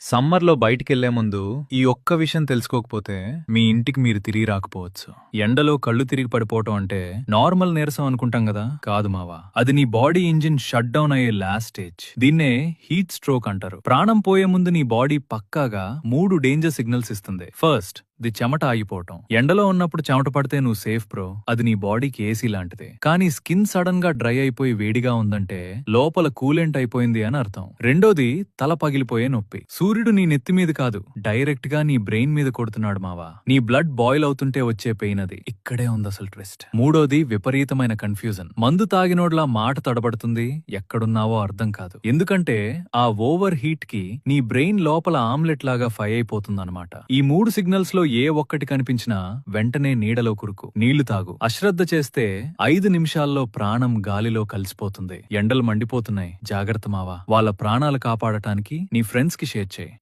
సమ్మర్‌లో బయటికెళ్లే ముందు ఈ ఒక్క విషయం తెలుసుకోకపోతే మీ ఇంటికి మీరు తిరిగి రాకపోవచ్చు. ఎండలో కళ్ళు తిరిగి పడిపోవటం అంటే నార్మల్ నీరసం అనుకుంటాం గదా! కాదు మావా. అది నీ బాడీ ఇంజిన్ షట్ డౌన్ అయ్యే లాస్ట్ స్టేజ్. దీన్నే హీట్ స్ట్రోక్ అంటారు. ప్రాణం పోయే ముందు నీ బాడీ పక్కాగా 3 డేంజర్ సిగ్నల్స్ ఇస్తుంది. ఫస్ట్, ది చెమట ఆగిపోవటం. ఎండలో ఉన్నప్పుడు చెమట పడితే నువ్వు సేఫ్ బ్రో. అది నీ బాడీకి ఏసీ లాంటిది. కానీ స్కిన్ సడన్ గా డ్రై అయిపోయి వేడిగా ఉందంటే లోపల కూలెంట్ అయిపోయింది అని అర్థం. రెండోది, తల పగిలిపోయే నొప్పి. సూర్యుడు నీ నెత్తి మీద కాదు, డైరెక్ట్ గా నీ బ్రెయిన్ మీద కొడుతున్నాడు మావా. నీ బ్లడ్ బాయిల్ అవుతుంటే వచ్చే పెయిన్ అది. ఇక్కడే ఉంది అసలు ట్విస్ట్. మూడోది, విపరీతమైన కన్ఫ్యూజన్. మందు తాగినోడ్లా మాట తడబడుతుంది, ఎక్కడున్నావో అర్థం కాదు. ఎందుకంటే ఆ ఓవర్ హీట్ కి నీ బ్రెయిన్ లోపల ఆమ్లెట్ లాగా ఫై అయిపోతుందన్నమాట. ఈ 3 సిగ్నల్స్ లో ఏ ఒక్కటి కనిపించినా వెంటనే నీడలో కురుకు, నీళ్లు తాగు. అశ్రద్ధ చేస్తే 5 నిమిషాల్లో ప్రాణం గాలిలో కలిసిపోతుంది. ఎండలు మండిపోతున్నాయి, జాగ్రత్త మావా. వాళ్ళ ప్రాణాలు కాపాడటానికి నీ ఫ్రెండ్స్ కి షేర్ చేయి.